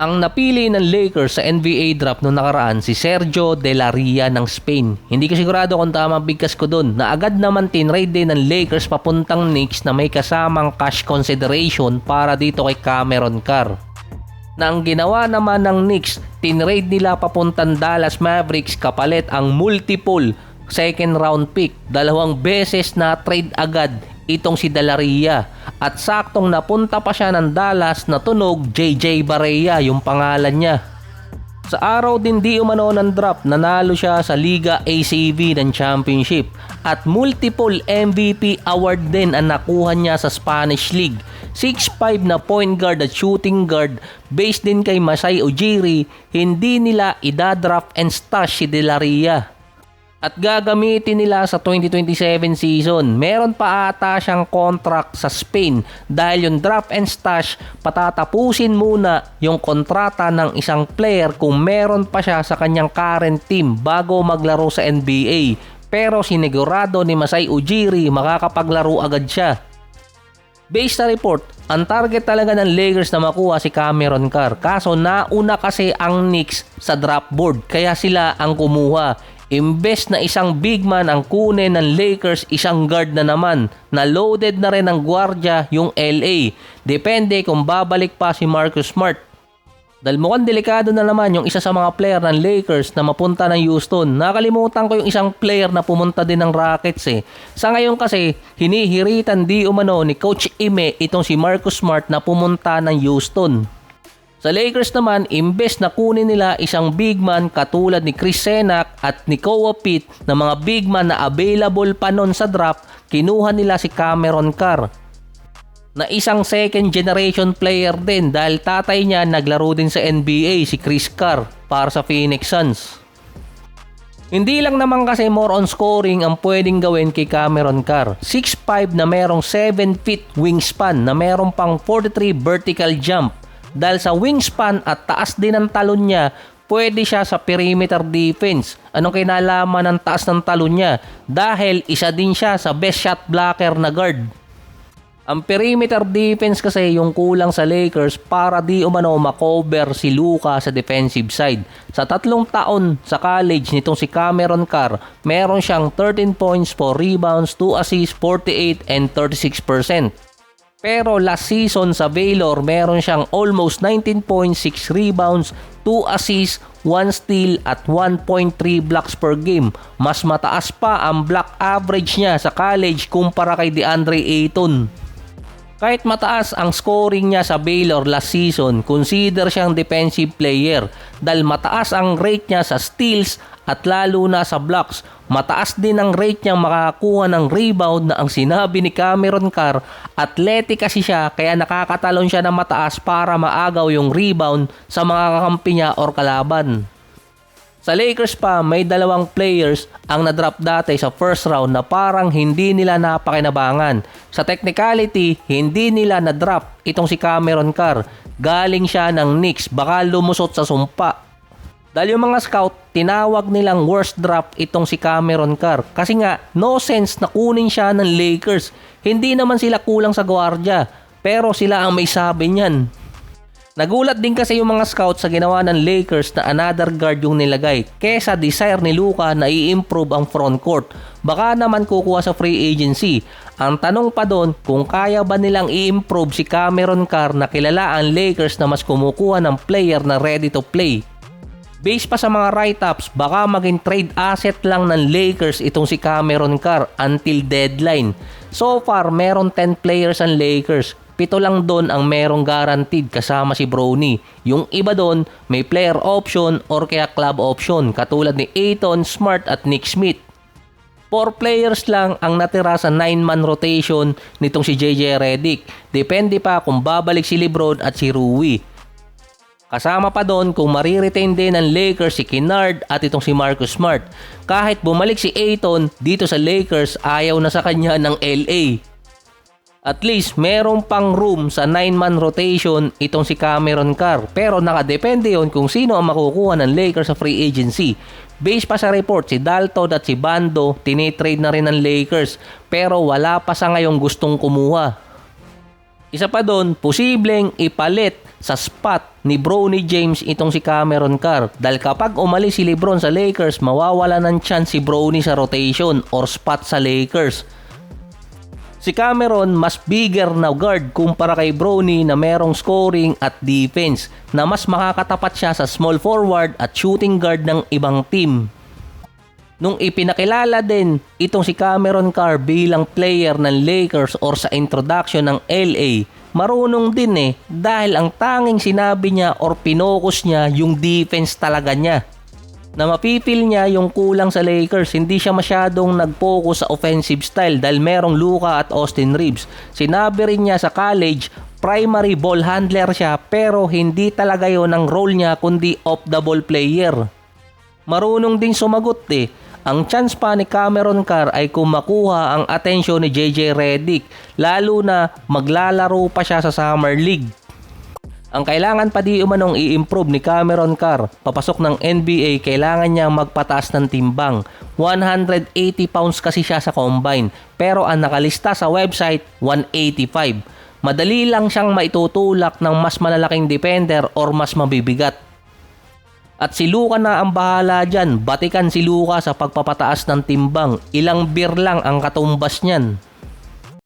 Ang napili ng Lakers sa NBA draft noong nakaraan si Sergio De La Ria ng Spain. Hindi ko sigurado kung tama bigkas ko dun, na agad naman tinrade din ng Lakers papuntang Knicks na may kasamang cash consideration para dito kay Cameron Carr. Na ang ginawa naman ng Knicks, tinrade nila papuntang Dallas Mavericks kapalit ang multiple second round pick. 2 beses na trade agad itong si De La Ria. At saktong napunta pa siya ng Dallas na tunog JJ Barea yung pangalan niya. Sa araw din di umano ng draft, nanalo siya sa Liga ACB ng championship. At multiple MVP award din ang nakuha niya sa Spanish League. 6'5 na point guard at shooting guard based din kay Masai Ujiri, hindi nila idadraft and stash si De La Ria. At gagamitin nila sa 2027 season. Meron pa ata siyang contract sa Spain dahil yung draft and stash patatapusin muna yung kontrata ng isang player kung meron pa siya sa kanyang current team bago maglaro sa NBA. Pero sinigurado ni Masai Ujiri makakapaglaro agad siya. Based sa report, ang target talaga ng Lakers na makuha si Cameron Carr. Kaso nauna kasi ang Knicks sa draft board kaya sila ang kumuha. Imbes na isang big man ang kunin ng Lakers, isang guard na naman na loaded na rin ng gwardiya yung LA. Depende kung babalik pa si Marcus Smart. Dahil mukhang delikado na naman yung isa sa mga player ng Lakers na mapunta ng Houston. Nakalimutan ko yung isang player na pumunta din ng Rockets eh. Sa ngayon kasi, hinihiritan di umano ni Coach Ime itong si Marcus Smart na pumunta ng Houston. Sa Lakers naman, imbes na kunin nila isang big man katulad ni Chris Senac at ni Koa Pitt na mga big man na available pa noon sa draft, kinuha nila si Cameron Carr na isang second generation player din dahil tatay niya naglaro din sa NBA, si Chris Carr, para sa Phoenix Suns. Hindi lang naman kasi more on scoring ang pwedeng gawin kay Cameron Carr. 6'5 na merong 7 feet wingspan na merong pang 43 vertical jump. Dahil sa wingspan at taas din ng talon niya, pwede siya sa perimeter defense. Anong kinalaman ng taas ng talon niya? Dahil isa din siya sa best shot blocker na guard. Ang perimeter defense kasi yung kulang sa Lakers para di umano makover si Luka sa defensive side. Sa 3 taon sa college nitong si Cameron Carr, meron siyang 13 points, 4 rebounds, 2 assists, 48 and 36%. Pero last season sa Baylor, meron siyang almost 19 points, 6 rebounds, 2 assists, 1 steal at 1.3 blocks per game. Mas mataas pa ang block average niya sa college kumpara kay DeAndre Ayton. Kahit mataas ang scoring niya sa Baylor last season, consider siyang defensive player dahil mataas ang rate niya sa steals at lalo na sa blocks. Mataas din ang rate niyang makakakuha ng rebound na ang sinabi ni Cameron Carr, athletic kasi siya kaya nakakatalon siya ng mataas para maagaw yung rebound sa mga kakampi niya or kalaban. Sa Lakers pa, may 2 players ang na-drop dati sa first round na parang hindi nila napakinabangan. Sa technicality, hindi nila na-drop itong si Cameron Carr. Galing siya ng Knicks, baka lumusot sa sumpa. Dahil yung mga scout, tinawag nilang worst draft itong si Cameron Carr. Kasi nga, no sense na kunin siya ng Lakers. Hindi naman sila kulang sa gwardiya, pero sila ang may sabi niyan. Nagulat din kasi yung mga scout sa ginawa ng Lakers na another guard yung nilagay kesa desire ni Luka na i-improve ang front court. Baka naman kukuha sa free agency. Ang tanong pa doon kung kaya ba nilang i-improve si Cameron Carr na kilala ang Lakers na mas kumukuha ng player na ready to play. Based pa sa mga write-ups, baka maging trade asset lang ng Lakers itong si Cameron Carr until deadline. So far, meron 10 players ang Lakers. 7 lang doon ang merong guaranteed kasama si Bronny. Yung iba doon, may player option or kaya club option katulad ni Ayton, Smart at Nick Smith. 4 players lang ang natira sa 9-man rotation nitong si JJ Redick. Depende pa kung babalik si LeBron at si Rui. Kasama pa doon kung mariretain din ng Lakers si Kennard at itong si Marcus Smart. Kahit bumalik si Ayton dito sa Lakers, ayaw na sa kanya ng LA. At least merong pang room sa 9-man rotation itong si Cameron Carr. Pero nakadepende yon kung sino ang makukuha ng Lakers sa free agency. Based pa sa report, si Dalton at si Bando tinitrade na rin ng Lakers pero wala pa sa ngayong gustong kumuha. Isa pa doon, posibleng ipalit sa spot ni Bronny James itong si Cameron Carr. Dahil kapag umalis si LeBron sa Lakers, mawawala ng chance si Bronny sa rotation or spot sa Lakers. Si Cameron mas bigger na guard kumpara kay Bronny na merong scoring at defense na mas makakatapat siya sa small forward at shooting guard ng ibang team. Nung ipinakilala din itong si Cameron Carr bilang player ng Lakers or sa introduction ng LA, marunong din dahil ang tanging sinabi niya or pinokus niya yung defense talaga niya. Na mapipil niya yung kulang sa Lakers, hindi siya masyadong nag-focus sa offensive style dahil merong Luka at Austin Reeves. Sinabi rin niya sa college, primary ball handler siya pero hindi talaga yon ang role niya kundi off the ball player. Marunong din sumagot Ang chance pa ni Cameron Carr ay kung makuha ang atensyon ni JJ Redick, lalo na maglalaro pa siya sa Summer League. Ang kailangan pa di umanong i-improve ni Cameron Carr papasok ng NBA, kailangan niyang magpataas ng timbang. 180 pounds kasi siya sa combine, pero ang nakalista sa website 185. Madali lang siyang maitutulak ng mas malalaking defender or mas mabibigat. At si Luka na ang bahala dyan, batikan si Luka sa pagpapataas ng timbang. Ilang beer lang ang katumbas niyan.